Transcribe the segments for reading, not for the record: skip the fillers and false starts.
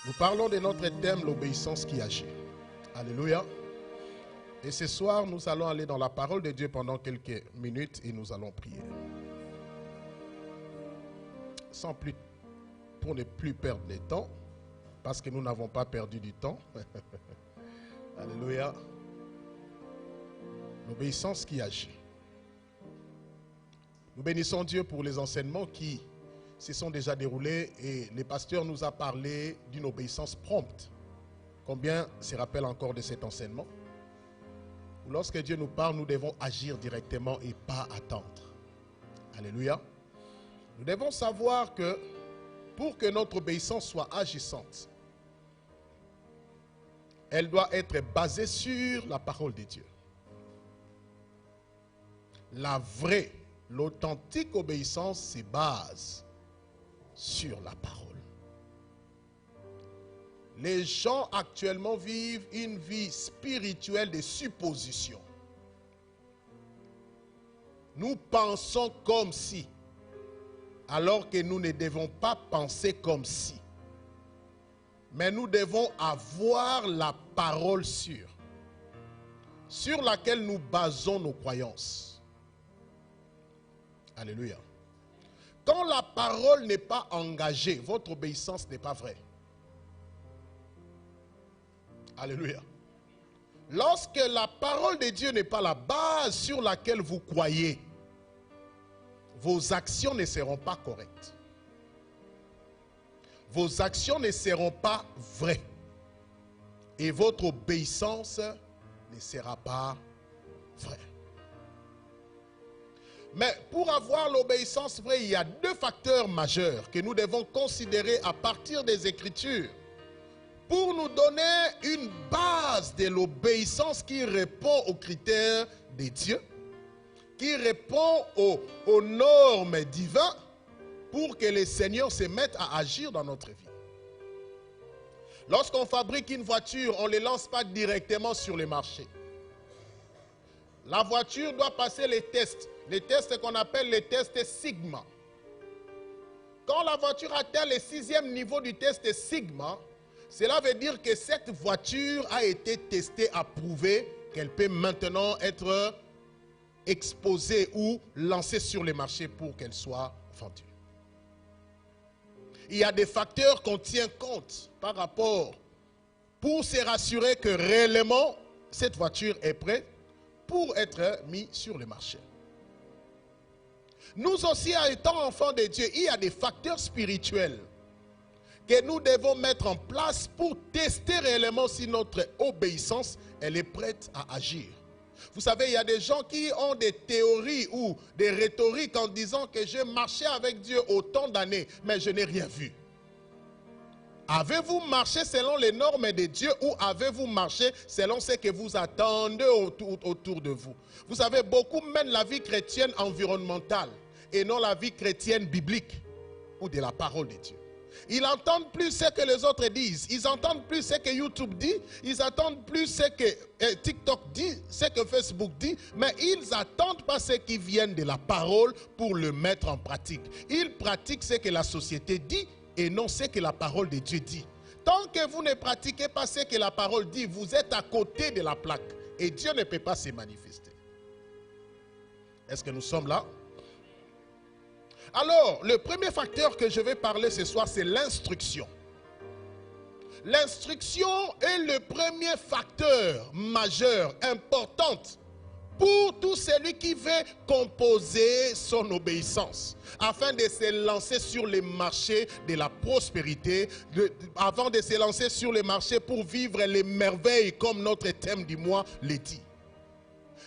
Nous parlons de notre thème, l'obéissance qui agit. Alléluia. Et ce soir, nous allons aller dans la parole de Dieu pendant quelques minutes et nous allons prier. Pour ne plus perdre le temps, parce que nous n'avons pas perdu du temps. Alléluia. L'obéissance qui agit. Nous bénissons Dieu pour les enseignements qui se sont déjà déroulés et le pasteur nous a parlé d'une obéissance prompte. Combien se rappelle encore de cet enseignement? Lorsque Dieu nous parle, nous devons agir directement et pas attendre. Alléluia. Nous devons savoir que pour que notre obéissance soit agissante, elle doit être basée sur la parole de Dieu. La vraie, l'authentique obéissance se base sur la parole. Les gens actuellement vivent une vie spirituelle de supposition. Nous pensons comme si, alors que nous ne devons pas penser comme si. Mais nous devons avoir la parole sûre, sur laquelle nous basons nos croyances. Alléluia. Quand la parole n'est pas engagée, votre obéissance n'est pas vraie. Alléluia. Lorsque la parole de Dieu n'est pas la base sur laquelle vous croyez, vos actions ne seront pas correctes. Vos actions ne seront pas vraies. Et votre obéissance ne sera pas vraie. Mais pour avoir l'obéissance vraie, il y a deux facteurs majeurs que nous devons considérer à partir des Écritures pour nous donner une base de l'obéissance qui répond aux critères de Dieu, qui répond aux normes divines pour que le Seigneur se mette à agir dans notre vie. Lorsqu'on fabrique une voiture, on ne les lance pas directement sur le marché. La voiture doit passer les tests qu'on appelle les tests Sigma. Quand la voiture atteint le 6e niveau du test Sigma, cela veut dire que cette voiture a été testée, approuvée, qu'elle peut maintenant être exposée ou lancée sur le marché pour qu'elle soit vendue. Il y a des facteurs qu'on tient compte par rapport pour se rassurer que réellement cette voiture est prête pour être mise sur le marché. Nous aussi, étant enfants de Dieu, il y a des facteurs spirituels que nous devons mettre en place pour tester réellement si notre obéissance, elle est prête à agir. Vous savez, il y a des gens qui ont des théories ou des rhétoriques en disant que j'ai marché avec Dieu autant d'années, mais je n'ai rien vu. Avez-vous marché selon les normes de Dieu ou avez-vous marché selon ce que vous attendez autour de vous? Vous savez, beaucoup mènent la vie chrétienne environnementale et non la vie chrétienne biblique ou de la parole de Dieu. Ils n'entendent plus ce que les autres disent. Ils n'entendent plus ce que YouTube dit. Ils n'entendent plus ce que TikTok dit, ce que Facebook dit. Mais ils n'attendent pas ce qui vient de la parole pour le mettre en pratique. Ils pratiquent ce que la société dit et non ce que la parole de Dieu dit. Tant que vous ne pratiquez pas ce que la parole dit, vous êtes à côté de la plaque. Et Dieu ne peut pas se manifester. Est-ce que nous sommes là? Alors, le premier facteur que je vais parler ce soir, c'est l'instruction. L'instruction est le premier facteur majeur, important, pour tout celui qui veut composer son obéissance, afin de se lancer sur les marchés de la prospérité, avant de se lancer sur les marchés pour vivre les merveilles, comme notre thème du mois le dit.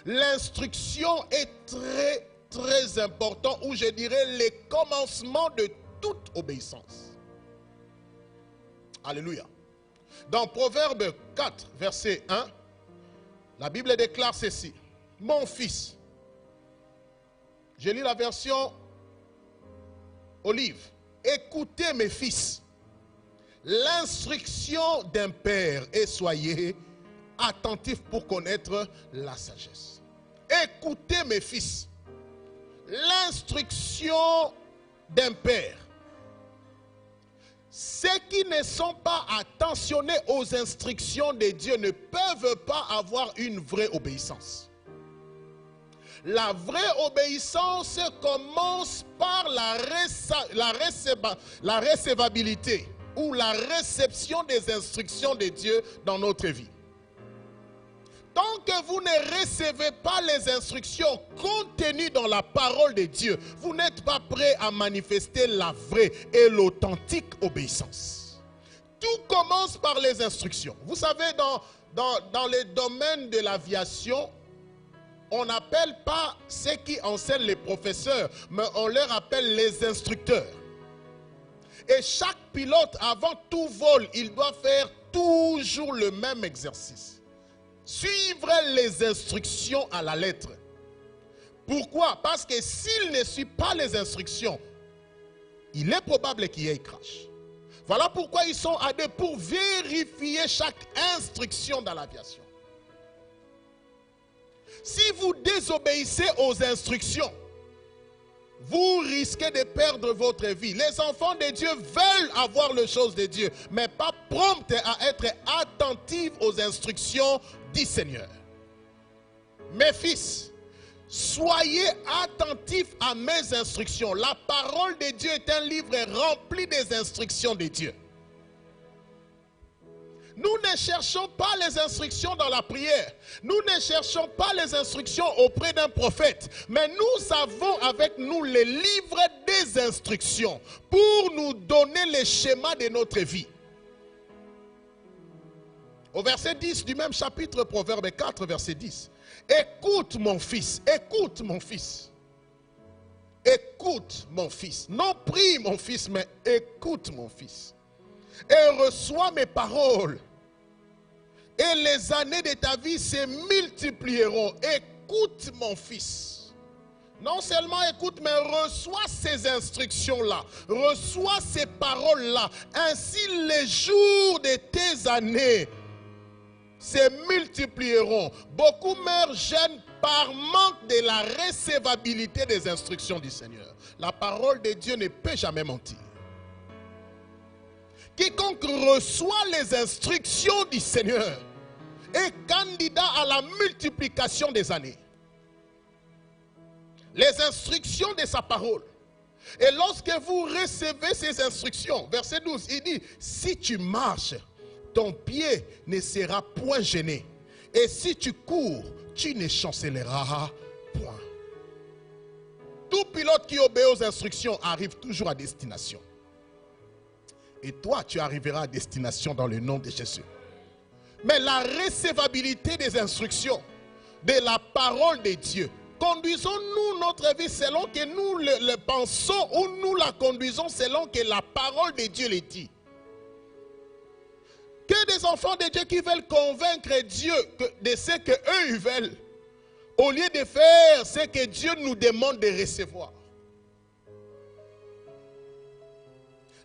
L'instruction est très important, ou je dirais le commencement de toute obéissance. Alléluia. Dans Proverbe 4, verset 1, la Bible déclare ceci. Mon fils, je lis la version Olive. Écoutez mes fils, l'instruction d'un père et soyez attentifs pour connaître la sagesse. Écoutez mes fils, l'instruction d'un père. Ce Ceux qui ne sont pas attentionnés aux instructions de Dieu ne peuvent pas avoir une vraie obéissance. La vraie obéissance commence par la recevabilité ou la réception des instructions de Dieu dans notre vie. Tant que vous ne recevez pas les instructions contenues dans la parole de Dieu, vous n'êtes pas prêt à manifester la vraie et l'authentique obéissance. Tout commence par les instructions. Vous savez, dans les domaines de l'aviation, on n'appelle pas ceux qui enseignent les professeurs, mais on leur appelle les instructeurs. Et chaque pilote, avant tout vol, il doit faire toujours le même exercice. Suivre les instructions à la lettre. Pourquoi? Parce que s'il ne suit pas les instructions, il est probable qu'il y ait crash. Voilà pourquoi ils sont à deux pour vérifier chaque instruction dans l'aviation. Si vous désobéissez aux instructions, vous risquez de perdre votre vie. Les enfants de Dieu veulent avoir les choses de Dieu, mais pas promptes à être attentifs aux instructions du Seigneur. Mes fils, soyez attentifs à mes instructions. La parole de Dieu est un livre rempli des instructions de Dieu. Nous ne cherchons pas les instructions dans la prière. Nous ne cherchons pas les instructions auprès d'un prophète. Mais nous avons avec nous les livres des instructions pour nous donner les schémas de notre vie. Au verset 10 du même chapitre, Proverbe 4, verset 10. Écoute mon fils, écoute mon fils. Écoute mon fils. Non prie mon fils, mais écoute mon fils. Et reçois mes paroles. Et les années de ta vie se multiplieront. Écoute mon fils. Non seulement écoute, mais reçois ces instructions-là. Reçois ces paroles-là. Ainsi les jours de tes années se multiplieront. Beaucoup meurent jeunes par manque de la recevabilité des instructions du Seigneur. La parole de Dieu ne peut jamais mentir. Quiconque reçoit les instructions du Seigneur est candidat à la multiplication des années. Les instructions de sa parole. Et lorsque vous recevez ces instructions, verset 12, il dit, si tu marches, ton pied ne sera point gêné. Et si tu cours, tu ne chancelleras point. Tout pilote qui obéit aux instructions arrive toujours à destination. Et toi, tu arriveras à destination dans le nom de Jésus. Mais la recevabilité des instructions, de la parole de Dieu, conduisons-nous notre vie selon que nous le pensons ou nous la conduisons selon que la parole de Dieu le dit? Que des enfants de Dieu qui veulent convaincre Dieu de ce qu'eux ils veulent, au lieu de faire ce que Dieu nous demande de recevoir.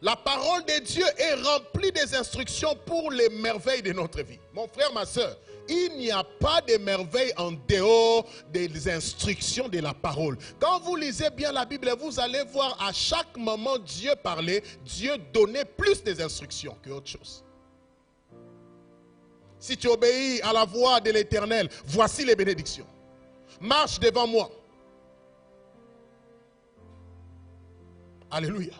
La parole de Dieu est remplie des instructions pour les merveilles de notre vie. Mon frère, ma soeur, il n'y a pas de merveille en dehors des instructions de la parole. Quand vous lisez bien la Bible, vous allez voir à chaque moment Dieu parlait, Dieu donnait plus des instructions qu'autre chose. Si tu obéis à la voix de l'Éternel, voici les bénédictions. Marche devant moi. Alléluia.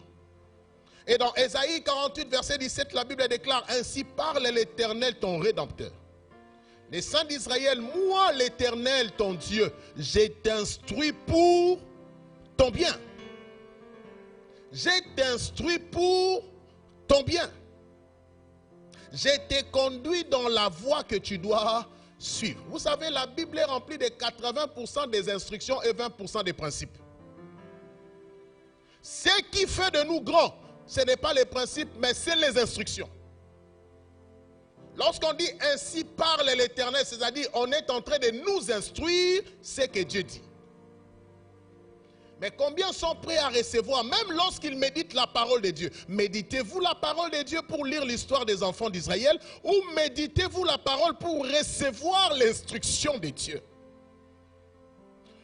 Et dans Ésaïe 48, verset 17, la Bible déclare, ainsi parle l'Éternel ton Rédempteur. Les saints d'Israël, moi l'Éternel ton Dieu, je t'instruis pour ton bien. Je t'instruis pour ton bien. Je te conduis dans la voie que tu dois suivre. Vous savez, la Bible est remplie de 80% des instructions et 20% des principes. Ce qui fait de nous grands, ce n'est pas les principes, mais c'est les instructions. Lorsqu'on dit ainsi parle l'Éternel, c'est-à-dire on est en train de nous instruire ce que Dieu dit. Mais combien sont prêts à recevoir, même lorsqu'ils méditent la parole de Dieu? Méditez-vous la parole de Dieu pour lire l'histoire des enfants d'Israël, ou méditez-vous la parole pour recevoir l'instruction de Dieu?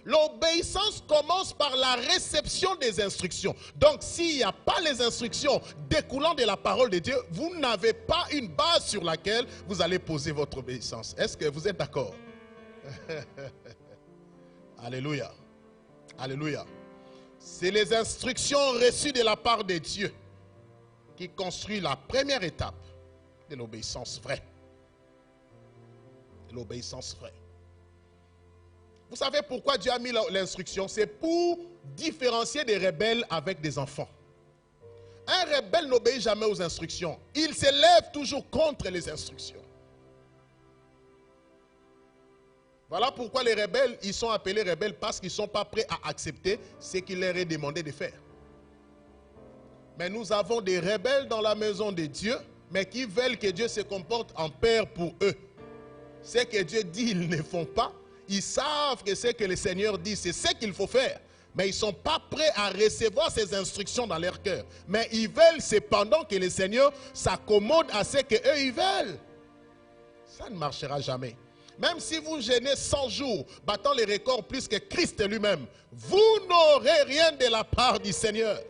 L'obéissance commence par la réception des instructions. Donc, s'il n'y a pas les instructions découlant de la parole de Dieu, vous n'avez pas une base sur laquelle vous allez poser votre obéissance. Est-ce que vous êtes d'accord? Alléluia. Alléluia. C'est les instructions reçues de la part de Dieu qui construit la première étape de l'obéissance vraie. De l'obéissance vraie. Vous savez pourquoi Dieu a mis l'instruction? C'est pour différencier des rebelles avec des enfants. Un rebelle n'obéit jamais aux instructions. Il s'élève toujours contre les instructions. Voilà pourquoi les rebelles, ils sont appelés rebelles parce qu'ils ne sont pas prêts à accepter ce qu'il leur est demandé de faire. Mais nous avons des rebelles dans la maison de Dieu, mais qui veulent que Dieu se comporte en père pour eux. Ce que Dieu dit, ils ne font pas. Ils savent que ce que le Seigneur dit, c'est ce qu'il faut faire. Mais ils ne sont pas prêts à recevoir ces instructions dans leur cœur. Mais ils veulent cependant que le Seigneur s'accommode à ce qu'eux ils veulent. Ça ne marchera jamais. Même si vous jeûnez 100 jours, battant les records plus que Christ lui-même, vous n'aurez rien de la part du Seigneur.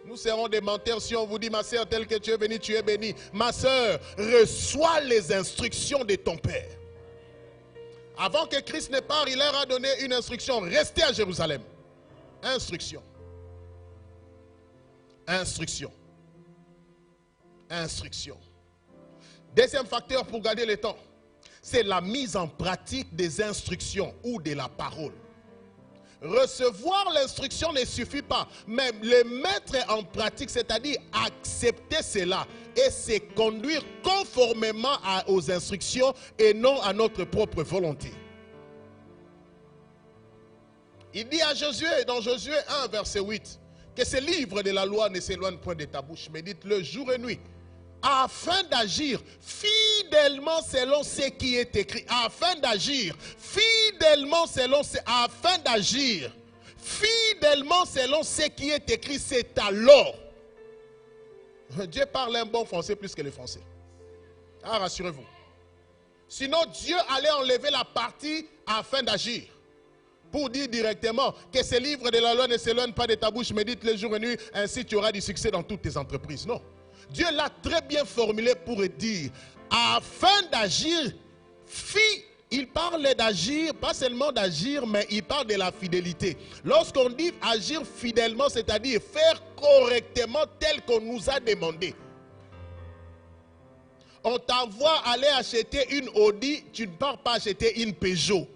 Nous serons des menteurs si on vous dit, ma soeur, tel que tu es béni, tu es béni. Ma soeur, reçois les instructions de ton Père. Avant que Christ ne parte, il leur a donné une instruction. Restez à Jérusalem. Instruction. Instruction. Instruction. Deuxième facteur pour garder le temps, c'est la mise en pratique des instructions ou de la parole. Recevoir l'instruction ne suffit pas, mais le mettre en pratique, c'est-à-dire accepter cela et se conduire conformément aux instructions et non à notre propre volonté. Il dit à Josué, dans Josué 1, verset 8, que ce livre de la loi ne s'éloigne point de ta bouche, médite-le jour et nuit, afin d'agir fidèlement selon ce qui est écrit. Afin d'agir fidèlement selon ce qui est écrit, c'est alors. Dieu parle un bon français plus que le français. Ah, rassurez-vous. Sinon, Dieu allait enlever la partie afin d'agir. Pour dire directement que ce livre de la loi ne s'éloigne pas de ta bouche, médite le jour et nuit, ainsi tu auras du succès dans toutes tes entreprises. Non. Dieu l'a très bien formulé pour dire, afin d'agir, il parle d'agir, pas seulement d'agir, mais il parle de la fidélité. Lorsqu'on dit agir fidèlement, c'est-à-dire faire correctement tel qu'on nous a demandé. On t'envoie aller acheter une Audi, tu ne pars pas acheter une Peugeot.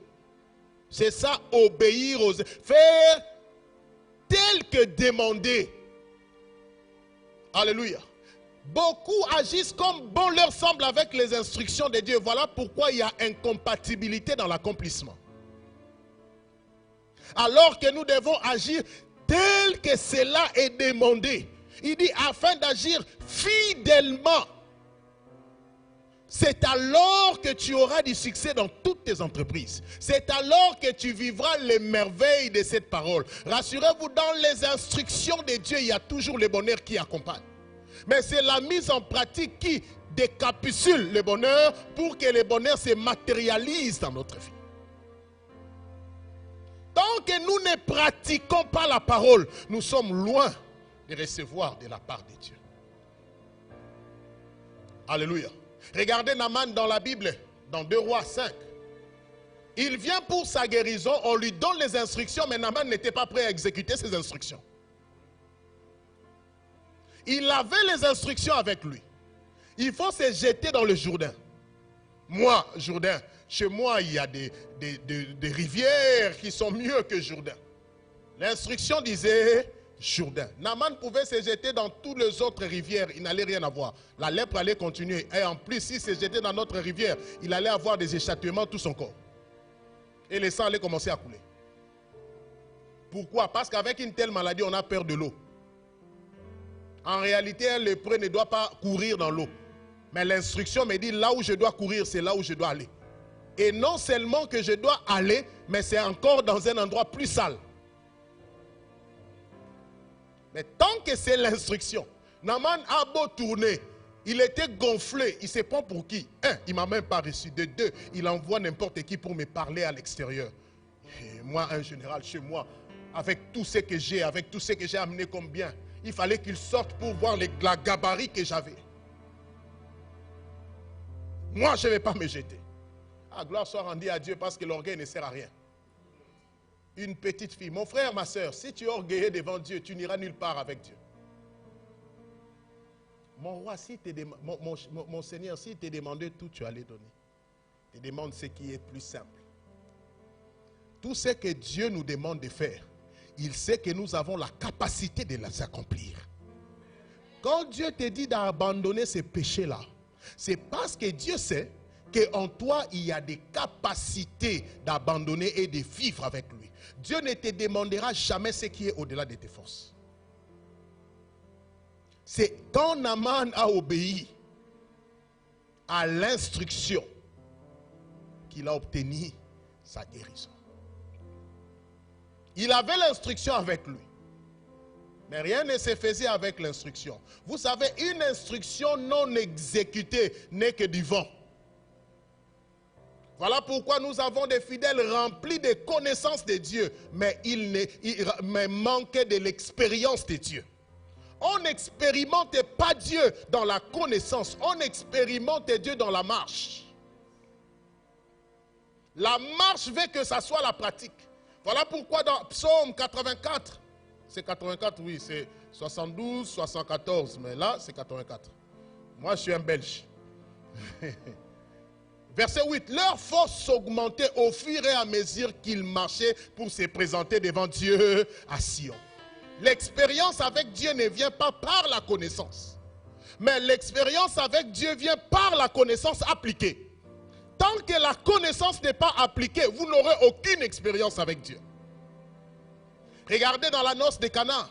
C'est ça, obéir aux... Faire tel que demandé. Alléluia. Beaucoup agissent comme bon leur semble avec les instructions de Dieu. Voilà pourquoi il y a incompatibilité dans l'accomplissement. Alors que nous devons agir tel que cela est demandé. Il dit afin d'agir fidèlement. C'est alors que tu auras du succès dans toutes tes entreprises. C'est alors que tu vivras les merveilles de cette parole. Rassurez-vous, dans les instructions de Dieu, il y a toujours le bonheur qui accompagne. Mais c'est la mise en pratique qui décapsule le bonheur pour que le bonheur se matérialise dans notre vie. Tant que nous ne pratiquons pas la parole, nous sommes loin de recevoir de la part de Dieu. Alléluia. Regardez Naaman dans la Bible, dans 2 Rois 5. Il vient pour sa guérison, on lui donne les instructions, mais Naaman n'était pas prêt à exécuter ces instructions. Il avait les instructions avec lui. Il faut se jeter dans le Jourdain. Moi, Jourdain, chez moi, il y a des rivières qui sont mieux que Jourdain. L'instruction disait Jourdain. Naaman pouvait se jeter dans toutes les autres rivières, il n'allait rien avoir. La lèpre allait continuer. Et en plus, s'il se jetait dans notre rivière, il allait avoir des échauffements tout son corps. Et le sang allait commencer à couler. Pourquoi? Parce qu'avec une telle maladie, on a peur de l'eau. En réalité, un lépreux ne doit pas courir dans l'eau. Mais l'instruction me dit, là où je dois courir, c'est là où je dois aller. Et non seulement que je dois aller, mais c'est encore dans un endroit plus sale. Mais tant que c'est l'instruction, Naaman a beau tourner, il était gonflé, il se prend pour qui? Un, il ne m'a même pas reçu. De deux, il envoie n'importe qui pour me parler à l'extérieur. Et moi, un général chez moi, avec tout ce que j'ai, avec tout ce que j'ai amené comme bien, il fallait qu'il sorte pour voir la gabarit que j'avais. Moi, je ne vais pas me jeter. Ah, gloire soit rendue à Dieu parce que l'orgueil ne sert à rien. Une petite fille, mon frère, ma soeur, si tu es orgueilleux devant Dieu, tu n'iras nulle part avec Dieu. Mon roi, mon Seigneur, s'il te demandait tout, tu allais donner. Il te demande ce qui est plus simple. Tout ce que Dieu nous demande de faire, il sait que nous avons la capacité de les accomplir. Quand Dieu te dit d'abandonner ces péchés-là, c'est parce que Dieu sait qu'en toi, il y a des capacités d'abandonner et de vivre avec lui. Dieu ne te demandera jamais ce qui est au-delà de tes forces. C'est quand Naaman a obéi à l'instruction qu'il a obtenu sa guérison. Il avait l'instruction avec lui. Mais rien ne se faisait avec l'instruction. Vous savez, une instruction non exécutée n'est que du vent. Voilà pourquoi nous avons des fidèles remplis de connaissances de Dieu, mais mais manquaient de l'expérience de Dieu. On n'expérimente pas Dieu dans la connaissance, on expérimente Dieu dans la marche. La marche veut que ça soit la pratique. Voilà pourquoi dans Psaume 84, c'est 84, oui, c'est 72, 74, mais là, c'est 84. Moi, je suis un Belge. Verset 8, leur force s'augmentait au fur et à mesure qu'ils marchaient pour se présenter devant Dieu à Sion. L'expérience avec Dieu ne vient pas par la connaissance. Mais l'expérience avec Dieu vient par la connaissance appliquée. Tant que la connaissance n'est pas appliquée, vous n'aurez aucune expérience avec Dieu. Regardez dans la noce de Cana,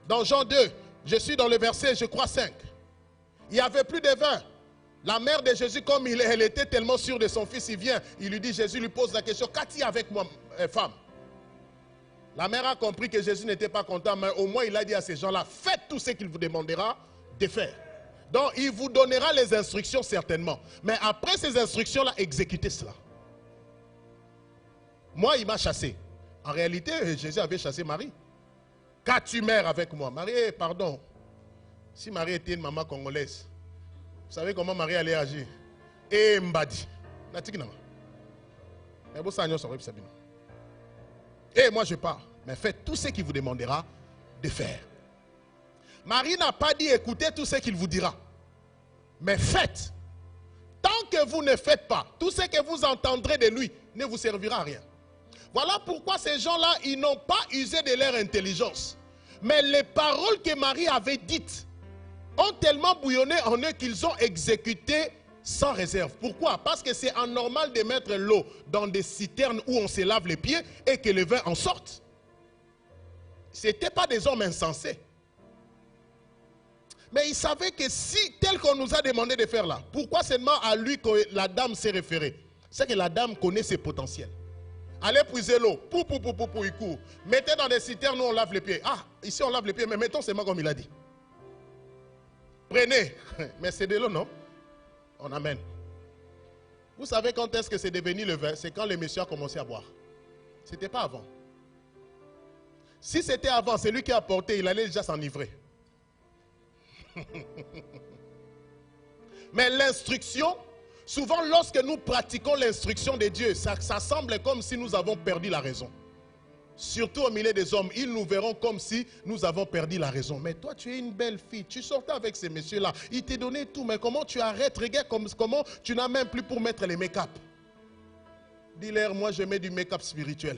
dans Jean 2, je suis dans le verset, je crois 5. Il n'y avait plus de vin. La mère de Jésus, comme elle était tellement sûre de son fils, il vient, il lui dit, Jésus lui pose la question, qu'as-tu avec moi, femme? La mère a compris que Jésus n'était pas content, mais au moins il a dit à ces gens-là, faites tout ce qu'il vous demandera de faire. Donc il vous donnera les instructions certainement. Mais après ces instructions-là, exécutez cela. Moi, il m'a chassé. En réalité, Jésus avait chassé Marie. Qu'as-tu mère avec moi? Marie, pardon. Si Marie était une maman congolaise, vous savez comment Marie allait agir? Et Mbadi. Et moi je pars. Mais faites tout ce qu'il vous demandera de faire. Marie n'a pas dit écoutez tout ce qu'il vous dira. Mais faites. Tant que vous ne faites pas, tout ce que vous entendrez de lui ne vous servira à rien. Voilà pourquoi ces gens-là, ils n'ont pas usé de leur intelligence. Mais les paroles que Marie avait dites ont tellement bouillonné en eux qu'ils ont exécuté sans réserve. Pourquoi? Parce que c'est anormal de mettre l'eau dans des citernes où on se lave les pieds et que le vin en sorte. Ce n'étaient pas des hommes insensés. Mais ils savaient que si, tel qu'on nous a demandé de faire là, pourquoi seulement à lui que la dame s'est référée? C'est que la dame connaît ses potentiels. Allez puiser l'eau, il court. Mettez dans des citernes où on lave les pieds. Ah, ici on lave les pieds, mais mettons seulement comme il a dit. Prenez. Mais c'est de l'eau, non? On amène. Vous savez quand est-ce que c'est devenu le vin? C'est quand le monsieur a commencé à boire. Ce n'était pas avant. Si c'était avant, c'est lui qui a apporté, il allait déjà s'enivrer. Mais l'instruction, souvent lorsque nous pratiquons l'instruction de Dieu, ça semble comme si nous avons perdu la raison. Surtout au milieu des hommes, ils nous verront comme si nous avons perdu la raison. Mais toi, tu es une belle fille, tu sortais avec ces messieurs-là, ils t'ont donné tout, mais comment tu arrêtes? Regarde comment tu n'as même plus pour mettre les make-up. Dis-leur, moi je mets du make-up spirituel.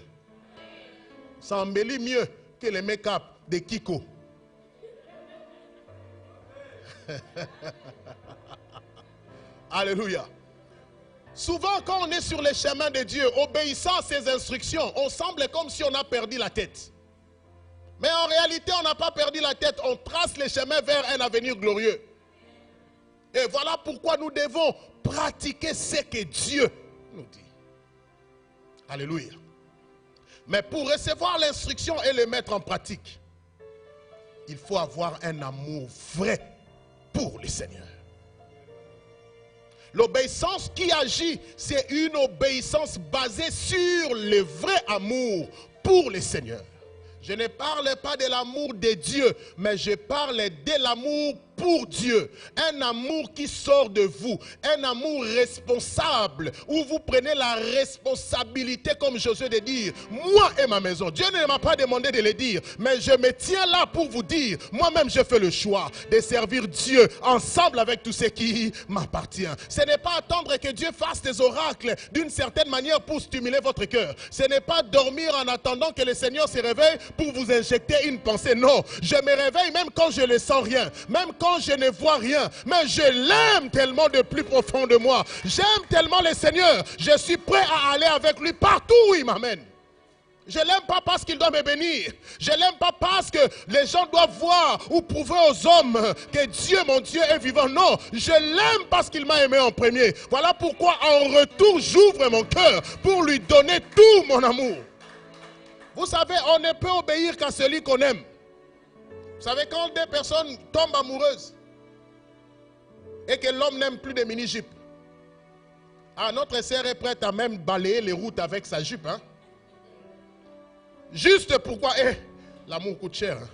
Ça embellit mieux que les make-up de Kiko. Alléluia. Souvent, quand on est sur les chemins de Dieu, obéissant à ses instructions, on semble comme si on a perdu la tête. Mais en réalité, on n'a pas perdu la tête. On trace les chemins vers un avenir glorieux. Et voilà pourquoi nous devons pratiquer ce que Dieu nous dit. Alléluia. Mais pour recevoir l'instruction et le mettre en pratique, il faut avoir un amour vrai pour le Seigneur. L'obéissance qui agit, c'est une obéissance basée sur le vrai amour pour le Seigneur. Je ne parle pas de l'amour de Dieu, mais je parle de l'amour pour Dieu. Un amour qui sort de vous, un amour responsable, où vous prenez la responsabilité, comme Josué de dire, moi et ma maison. Dieu ne m'a pas demandé de le dire, mais je me tiens là pour vous dire, moi-même je fais le choix de servir Dieu ensemble avec tout ce qui m'appartient. Ce n'est pas attendre que Dieu fasse des oracles d'une certaine manière pour stimuler votre cœur. Ce n'est pas dormir en attendant que le Seigneur se réveille pour vous injecter une pensée. Non, je me réveille même quand je ne sens rien, même quand je ne vois rien, mais je l'aime tellement de plus profond de moi. J'aime tellement le Seigneur, je suis prêt à aller avec lui partout où il m'amène. Je ne l'aime pas parce qu'il doit me bénir. Je ne l'aime pas parce que les gens doivent voir ou prouver aux hommes que Dieu, mon Dieu, est vivant. Non, je l'aime parce qu'il m'a aimé en premier. Voilà pourquoi en retour, j'ouvre mon cœur pour lui donner tout mon amour. Vous savez, on ne peut obéir qu'à celui qu'on aime. Vous savez, quand deux personnes tombent amoureuses et que l'homme n'aime plus de mini-jupe, notre sœur est prête à même balayer les routes avec sa jupe. Hein? Juste pourquoi l'amour coûte cher. Hein?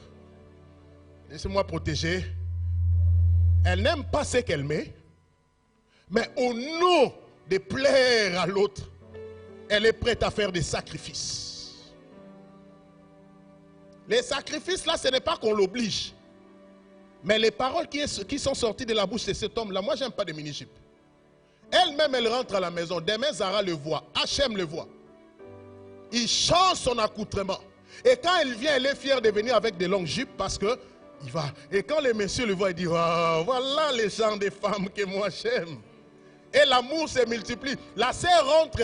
Laissez-moi protéger. Elle n'aime pas ce qu'elle met, mais au nom de plaire à l'autre, elle est prête à faire des sacrifices. Les sacrifices là, ce n'est pas qu'on l'oblige. Mais les paroles qui sont sorties de la bouche de cet homme là, moi j'aime pas de mini-jupe. Elle-même, elle rentre à la maison. Demain, Zara le voit. Hachem le voit. Il change son accoutrement. Et quand elle vient, elle est fière de venir avec des longues jupes parce que il va. Et quand les messieurs le voient, ils disent oh, voilà les gens des femmes que moi j'aime. Et l'amour se multiplie. La sœur rentre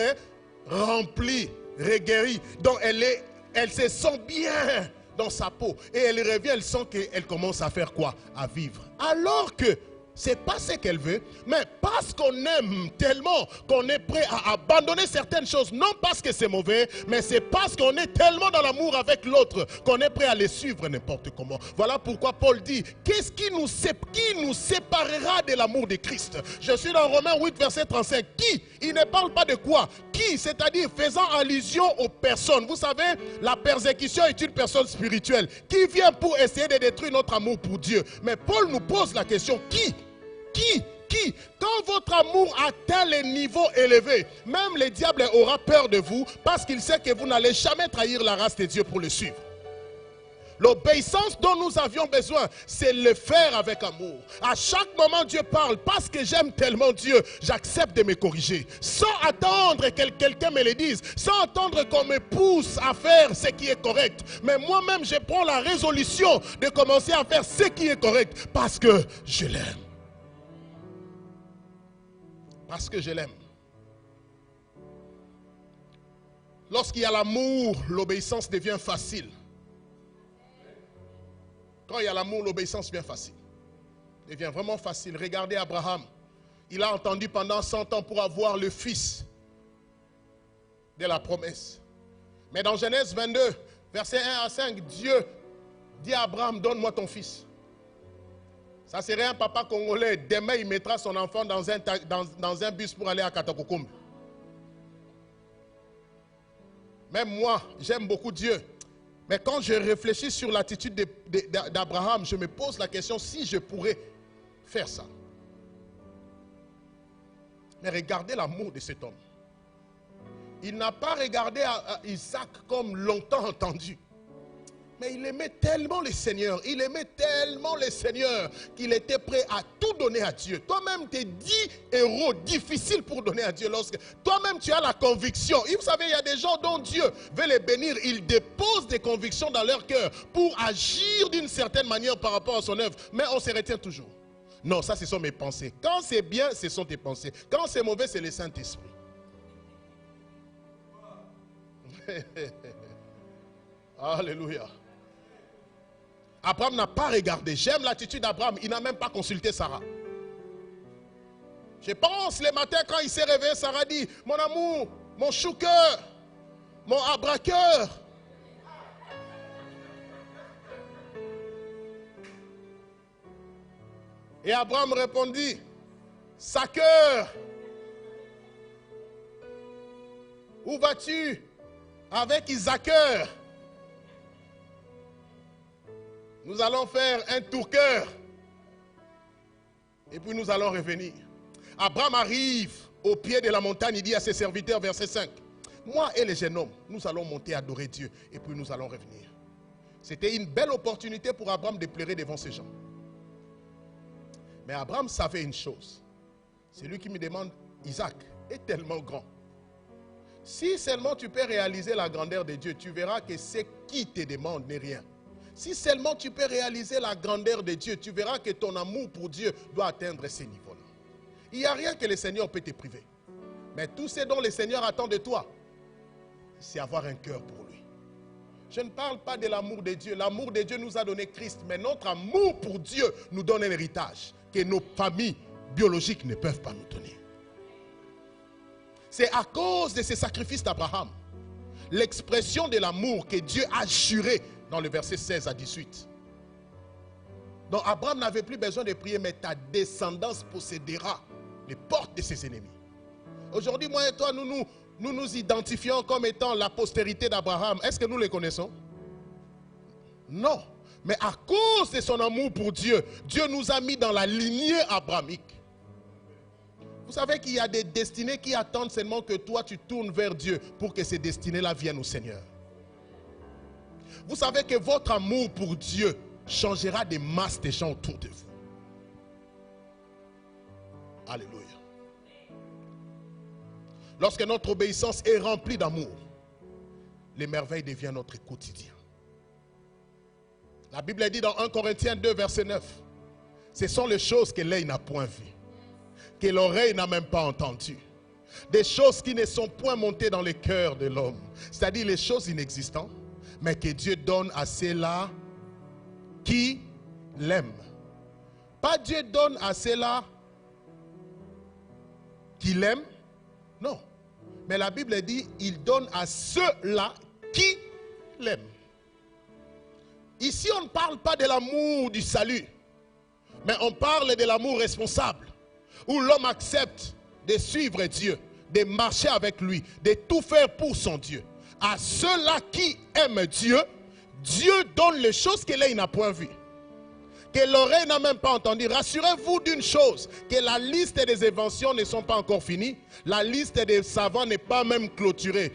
remplie, reguérie. Donc elle se sent bien dans sa peau. Et elle revient, elle sent qu'elle commence à faire quoi? À vivre. Alors que c'est pas ce qu'elle veut, mais parce qu'on aime tellement qu'on est prêt à abandonner certaines choses, non parce que c'est mauvais, mais c'est parce qu'on est tellement dans l'amour avec l'autre qu'on est prêt à les suivre n'importe comment. Voilà pourquoi Paul dit, qu'est-ce qui nous séparera de l'amour de Christ? Je suis dans Romains 8, verset 35. Qui? Il ne parle pas de quoi? Qui? C'est-à-dire faisant allusion aux personnes. Vous savez, la persécution est une personne spirituelle qui vient pour essayer de détruire notre amour pour Dieu. Mais Paul nous pose la question, qui? Qui? Quand votre amour atteint les niveaux élevés, même le diable aura peur de vous parce qu'il sait que vous n'allez jamais trahir la race de Dieu pour le suivre. L'obéissance dont nous avions besoin, c'est le faire avec amour. À chaque moment, Dieu parle. Parce que j'aime tellement Dieu, j'accepte de me corriger. Sans attendre que quelqu'un me le dise. Sans attendre qu'on me pousse à faire ce qui est correct. Mais moi-même, je prends la résolution de commencer à faire ce qui est correct. Parce que je l'aime. Parce que je l'aime. Lorsqu'il y a l'amour, l'obéissance devient facile. Quand il y a l'amour, l'obéissance devient facile. Elle devient vraiment facile. Regardez Abraham. Il a entendu pendant 100 ans pour avoir le fils de la promesse. Mais dans Genèse 22, versets 1 à 5, Dieu dit à Abraham, donne-moi ton fils. Ça serait un papa congolais. Demain, il mettra son enfant dans un bus pour aller à Katakokombe. Même moi, j'aime beaucoup Dieu. Mais quand je réfléchis sur l'attitude d'Abraham, je me pose la question si je pourrais faire ça. Mais regardez l'amour de cet homme. Il n'a pas regardé à Isaac comme longtemps entendu. Mais il aimait tellement le Seigneur, il aimait tellement le Seigneur qu'il était prêt à tout donner à Dieu. Toi-même, tu es 10 héros difficiles pour donner à Dieu. Lorsque toi-même, tu as la conviction. Et vous savez, il y a des gens dont Dieu veut les bénir. Ils déposent des convictions dans leur cœur pour agir d'une certaine manière par rapport à son œuvre. Mais on se retient toujours. Non, ça, ce sont mes pensées. Quand c'est bien, ce sont tes pensées. Quand c'est mauvais, c'est le Saint-Esprit. Alléluia. Abraham n'a pas regardé. J'aime l'attitude d'Abraham. Il n'a même pas consulté Sarah. Je pense le matin quand il s'est réveillé, Sarah dit, mon amour, mon chou-cœur, mon abra-cœur. Et Abraham répondit, Saqueur, où vas-tu avec Isaqueur? Nous allons faire un tour-cœur. Et puis nous allons revenir. Abraham arrive au pied de la montagne. Il dit à ses serviteurs, verset 5. Moi et les jeunes hommes, nous allons monter adorer Dieu. Et puis nous allons revenir. C'était une belle opportunité pour Abraham de pleurer devant ces gens. Mais Abraham savait une chose. Celui qui me demande, Isaac, est tellement grand. Si seulement tu peux réaliser la grandeur de Dieu, tu verras que ce qui te demande n'est rien. Si seulement tu peux réaliser la grandeur de Dieu, tu verras que ton amour pour Dieu doit atteindre ces niveaux-là. Il n'y a rien que le Seigneur peut te priver. Mais tout ce dont le Seigneur attend de toi, c'est avoir un cœur pour lui. Je ne parle pas de l'amour de Dieu. L'amour de Dieu nous a donné Christ, mais notre amour pour Dieu nous donne un héritage que nos familles biologiques ne peuvent pas nous donner. C'est à cause de ces sacrifices d'Abraham, l'expression de l'amour que Dieu a juré dans le verset 16 à 18. Donc Abraham n'avait plus besoin de prier, mais ta descendance possédera les portes de ses ennemis. Aujourd'hui, moi et toi, nous nous identifions comme étant la postérité d'Abraham. Est-ce que nous les connaissons? Non. Mais à cause de son amour pour Dieu, Dieu nous a mis dans la lignée abrahamique. Vous savez qu'il y a des destinées qui attendent seulement que toi tu tournes vers Dieu pour que ces destinées-là viennent au Seigneur. Vous savez que votre amour pour Dieu changera des masses de gens autour de vous. Alléluia. Lorsque notre obéissance est remplie d'amour, les merveilles deviennent notre quotidien. La Bible dit dans 1 Corinthiens 2, verset 9, ce sont les choses que l'œil n'a point vues, que l'oreille n'a même pas entendues, des choses qui ne sont point montées dans le cœur de l'homme, c'est-à-dire les choses inexistantes, mais que Dieu donne à ceux-là qui l'aiment. Pas Dieu donne à ceux-là qui l'aiment, non. Mais la Bible dit, il donne à ceux-là qui l'aiment. Ici, on ne parle pas de l'amour du salut, mais on parle de l'amour responsable, où l'homme accepte de suivre Dieu, de marcher avec lui, de tout faire pour son Dieu. À ceux-là qui aiment Dieu, Dieu donne les choses que l'œil n'a point vues, que l'oreille n'a même pas entendu. Rassurez-vous d'une chose, que la liste des inventions ne sont pas encore finies, la liste des savants n'est pas même clôturée.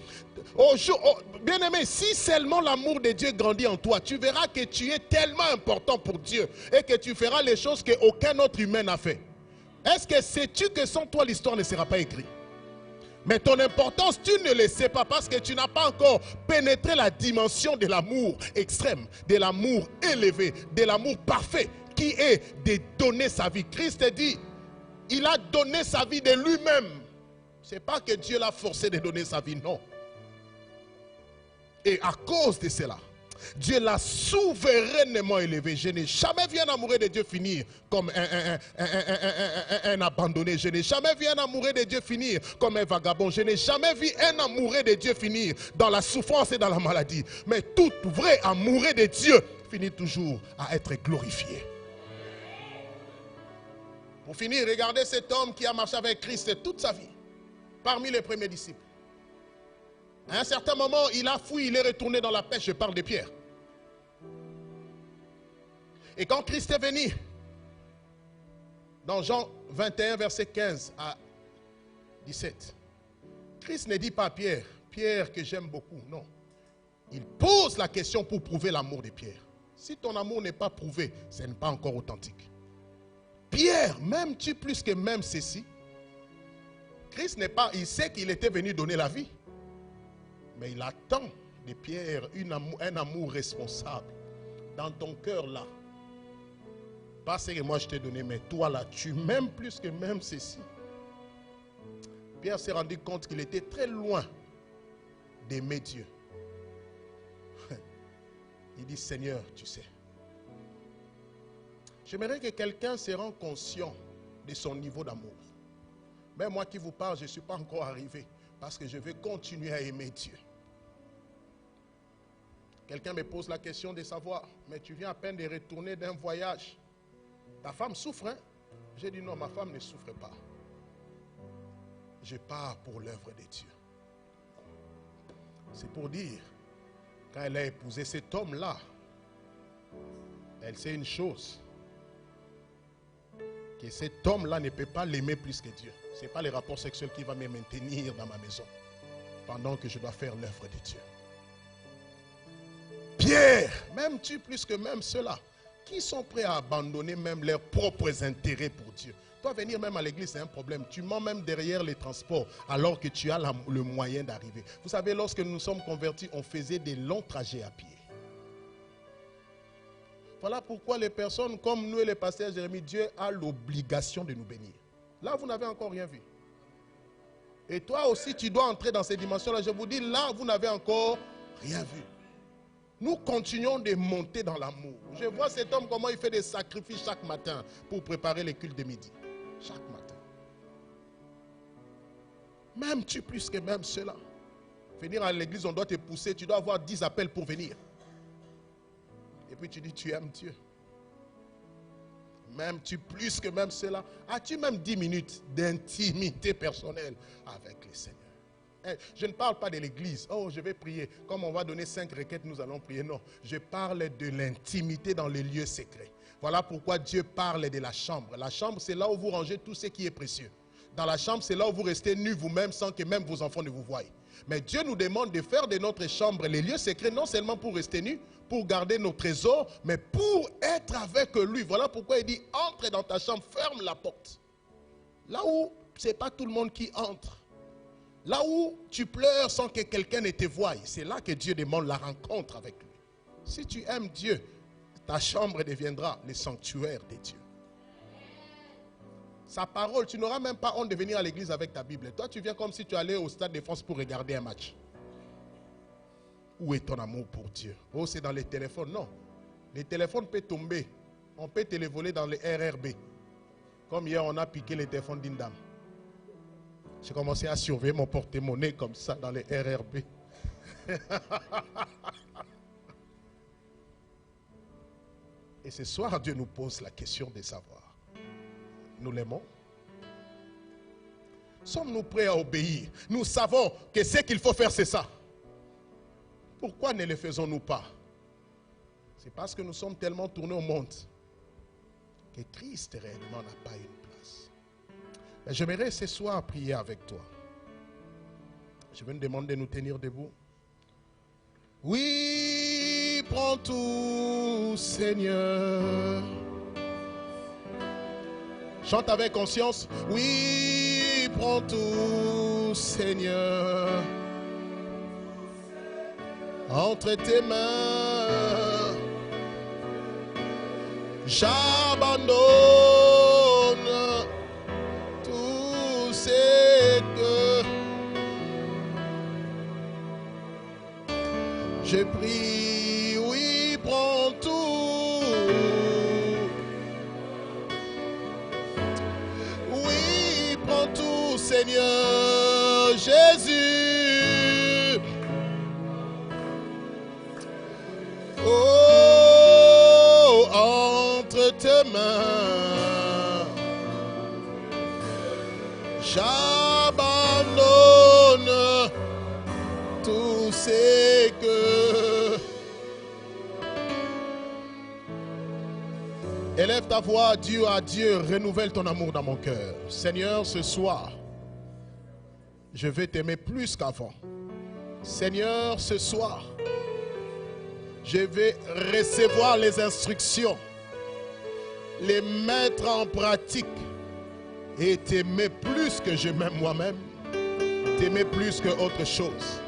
Bien-aimé, si seulement l'amour de Dieu grandit en toi, tu verras que tu es tellement important pour Dieu et que tu feras les choses qu'aucun autre humain n'a fait. Est-ce que sais-tu que sans toi l'histoire ne sera pas écrite? Mais ton importance, tu ne le sais pas parce que tu n'as pas encore pénétré la dimension de l'amour extrême, de l'amour élevé, de l'amour parfait qui est de donner sa vie. Christ dit, il a donné sa vie de lui-même. Ce n'est pas que Dieu l'a forcé de donner sa vie, non. Et à cause de cela, Dieu l'a souverainement élevé. Je n'ai jamais vu un amoureux de Dieu finir comme un abandonné. Je n'ai jamais vu un amoureux de Dieu finir comme un vagabond. Je n'ai jamais vu un amoureux de Dieu finir dans la souffrance et dans la maladie. Mais tout vrai amoureux de Dieu finit toujours à être glorifié. Pour finir, regardez cet homme qui a marché avec Christ toute sa vie, parmi les premiers disciples. À un certain moment, il a fui, il est retourné dans la pêche, je parle de Pierre. Et quand Christ est venu, dans Jean 21, verset 15 à 17, Christ ne dit pas à Pierre, Pierre que j'aime beaucoup, non. Il pose la question pour prouver l'amour de Pierre. Si ton amour n'est pas prouvé, ce n'est pas encore authentique. Pierre, m'aimes-tu plus que même ceci? Christ n'est pas, il sait qu'il était venu donner la vie. Mais il attend de Pierre un amour responsable. Dans ton cœur là. Pas ce que moi je t'ai donné, mais toi là, tu m'aimes plus que même ceci. Pierre s'est rendu compte qu'il était très loin d'aimer Dieu. Il dit, Seigneur, tu sais. J'aimerais que quelqu'un se rende conscient de son niveau d'amour. Mais moi qui vous parle, je ne suis pas encore arrivé. Parce que je vais continuer à aimer Dieu. Quelqu'un me pose la question de savoir, mais tu viens à peine de retourner d'un voyage. Ta femme souffre, hein? J'ai dit non, ma femme ne souffre pas. Je pars pour l'œuvre de Dieu. C'est pour dire, quand elle a épousé cet homme-là, elle sait une chose, que cet homme-là ne peut pas l'aimer plus que Dieu. Ce n'est pas les rapports sexuels qui vont me maintenir dans ma maison pendant que je dois faire l'œuvre de Dieu. Pierre, même tu plus que même ceux-là, qui sont prêts à abandonner même leurs propres intérêts pour Dieu. Toi, venir même à l'église, c'est un problème. Tu mens même derrière les transports alors que tu as le moyen d'arriver. Vous savez, lorsque nous nous sommes convertis, on faisait des longs trajets à pied. Voilà pourquoi les personnes comme nous et les pasteurs Jérémie, Dieu a l'obligation de nous bénir. Là, vous n'avez encore rien vu. Et toi aussi, tu dois entrer dans ces dimensions-là. Je vous dis, là, vous n'avez encore rien vu. Nous continuons de monter dans l'amour. Je vois cet homme comment il fait des sacrifices chaque matin pour préparer les cultes de midi. Chaque matin. Même tu plus que même cela. Venir à l'église, on doit te pousser. Tu dois avoir 10 appels pour venir. Et puis tu dis, tu aimes Dieu. Même tu plus que même cela. As-tu même 10 minutes d'intimité personnelle avec le Seigneur? Je ne parle pas de l'église. Oh, je vais prier. Comme on va donner 5 requêtes, nous allons prier. Non, je parle de l'intimité dans les lieux secrets. Voilà pourquoi Dieu parle de la chambre. La chambre, c'est là où vous rangez tout ce qui est précieux. Dans la chambre, c'est là où vous restez nus vous-même sans que même vos enfants ne vous voient. Mais Dieu nous demande de faire de notre chambre les lieux secrets, non seulement pour rester nus, pour garder nos trésors, mais pour être avec lui. Voilà pourquoi il dit, entre dans ta chambre, ferme la porte. Là où ce n'est pas tout le monde qui entre. Là où tu pleures sans que quelqu'un ne te voie, c'est là que Dieu demande la rencontre avec lui. Si tu aimes Dieu, ta chambre deviendra le sanctuaire de Dieu. Sa parole, tu n'auras même pas honte de venir à l'église avec ta Bible. Toi, tu viens comme si tu allais au Stade de France pour regarder un match. Où est ton amour pour Dieu? Oh, c'est dans les téléphones. Non. Les téléphones peuvent tomber. On peut te les voler dans les RRB. Comme hier, on a piqué les téléphones d'une dame. J'ai commencé à surveiller mon porte-monnaie comme ça dans les RRB. Et ce soir, Dieu nous pose la question de savoir. Nous l'aimons? Sommes-nous prêts à obéir? Nous savons que ce qu'il faut faire, c'est ça. Pourquoi ne le faisons-nous pas? C'est parce que nous sommes tellement tournés au monde que Christ réellement n'a pas une place. J'aimerais ce soir prier avec toi. Je vais nous demander de nous tenir debout. Oui, prends tout, Seigneur. Chante avec conscience. Oui, prends tout, Seigneur. Entre tes mains, j'abandonne tout ce que je prie. Oui, prends tout. Oui, prends tout, Seigneur Jésus. Oh, entre tes mains, j'abandonne tout ce que... Élève ta voix à Dieu, renouvelle ton amour dans mon cœur. Seigneur, ce soir, je vais t'aimer plus qu'avant. Seigneur, ce soir, je vais recevoir les instructions, les mettre en pratique et t'aimer plus que je m'aime moi-même, t'aimer plus que autre chose.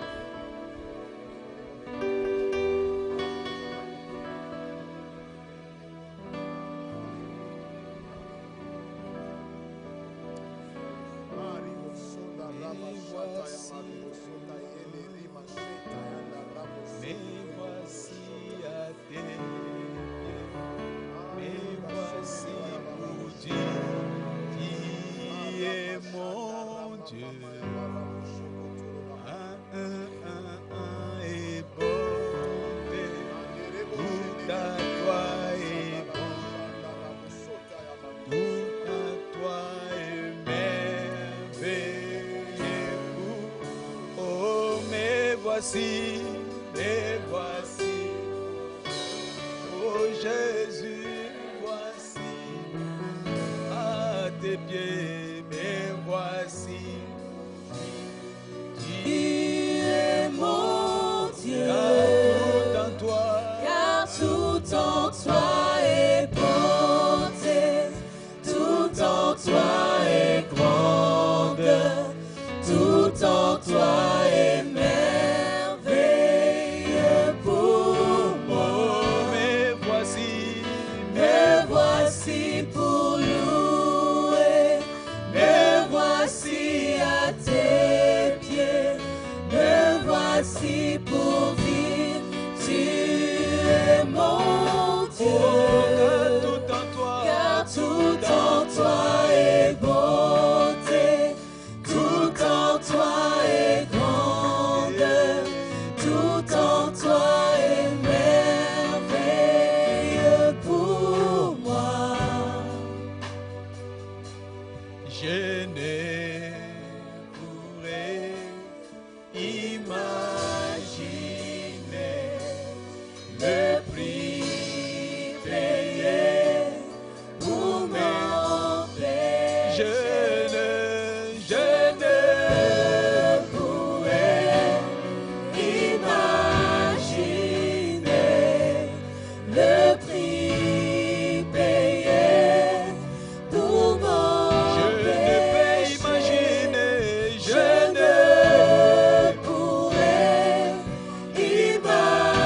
voici, oh Jésus, voici à tes pieds, me voici. Tu es mon Dieu, car tout en toi est bonté, tout en toi est grande, tout en toi est merveilleux pour moi. Me voici pour louer, me voici à tes pieds, me voici pour dire, tu es mon Dieu, car tout en toi est bonté, tout en toi est grande, tout en toi est merveilleux pour moi. Je ne pourrais imaginer le prix payé pour mon péché. Je ne pourrais imaginer le prix payé pour mon péché. Je ne pourrais imaginer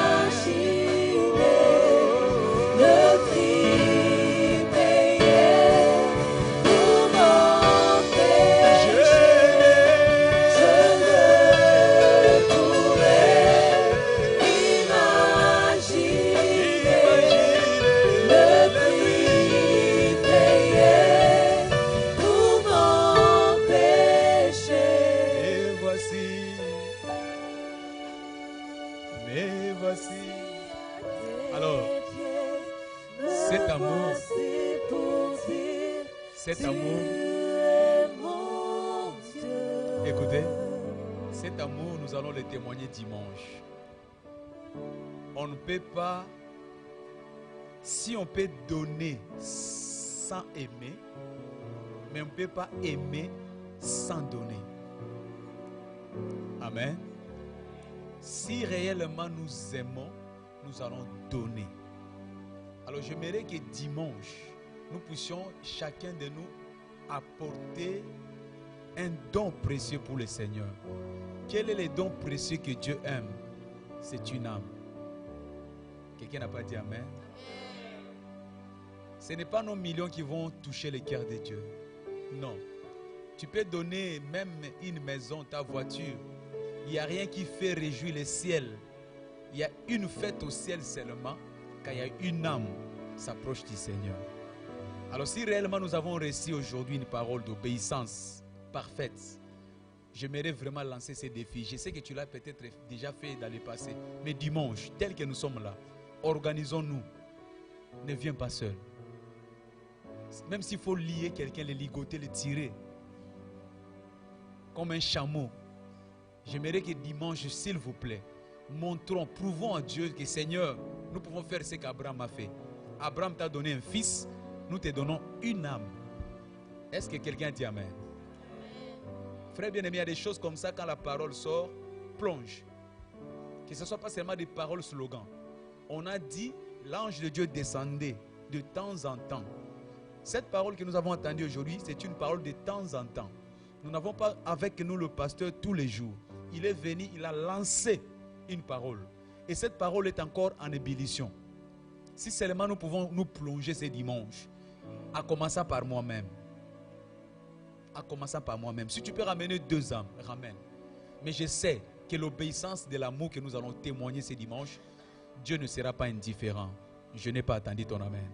le prix payé pour mon péché. Je ne pourrais imaginer le prix payé pour mon péché. Mais voici. Alors, cet amour, écoutez, cet amour, nous allons le témoigner dimanche. On ne peut pas, si on peut donner sans aimer, mais on ne peut pas aimer sans donner. Amen. Si réellement nous aimons, nous allons donner. Alors j'aimerais que dimanche, nous puissions chacun de nous apporter un don précieux pour le Seigneur. Quel est le don précieux que Dieu aime? C'est une âme. Quelqu'un n'a pas dit amen? Ce n'est pas nos millions qui vont toucher le cœur de Dieu. Non. Tu peux donner même une maison, ta voiture. Il n'y a rien qui fait réjouir le ciel. Il y a une fête au ciel seulement quand il y a une âme s'approche du Seigneur. Alors si réellement nous avons reçu aujourd'hui une parole d'obéissance parfaite, j'aimerais vraiment lancer ce défi. Je sais que tu l'as peut-être déjà fait dans le passé, mais dimanche, tel que nous sommes là, organisons-nous. Ne viens pas seul. Même s'il faut lier quelqu'un, le ligoter, le tirer, comme un chameau. J'aimerais que dimanche, s'il vous plaît, montrons, prouvons à Dieu que Seigneur, nous pouvons faire ce qu'Abraham a fait. Abraham t'a donné un fils, nous te donnons une âme. Est-ce que quelqu'un dit amen? Frère bien-aimé, il y a des choses comme ça, quand la parole sort, plonge. Que ce ne soit pas seulement des paroles slogans. On a dit, l'ange de Dieu descendait de temps en temps. Cette parole que nous avons entendue aujourd'hui, c'est une parole de temps en temps. Nous n'avons pas avec nous le pasteur tous les jours. Il est venu, il a lancé une parole. Et cette parole est encore en ébullition. Si seulement nous pouvons nous plonger ce dimanche, à commencer par moi-même. À commencer par moi-même. Si tu peux ramener 2 âmes, ramène. Mais je sais que l'obéissance de l'amour que nous allons témoigner ce dimanche, Dieu ne sera pas indifférent. Je n'ai pas attendu ton amen.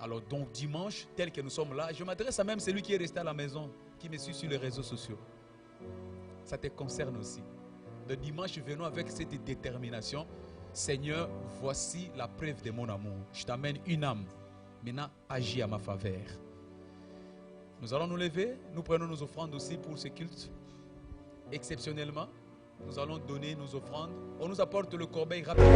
Alors donc dimanche, tel que nous sommes là, je m'adresse à même celui qui est resté à la maison, qui me suit sur les réseaux sociaux. Ça te concerne aussi. Le dimanche, venons avec cette détermination. Seigneur, voici la preuve de mon amour. Je t'amène une âme. Maintenant, agis à ma faveur. Nous allons nous lever. Nous prenons nos offrandes aussi pour ce culte. Exceptionnellement, nous allons donner nos offrandes. On nous apporte le corbeil rapidement.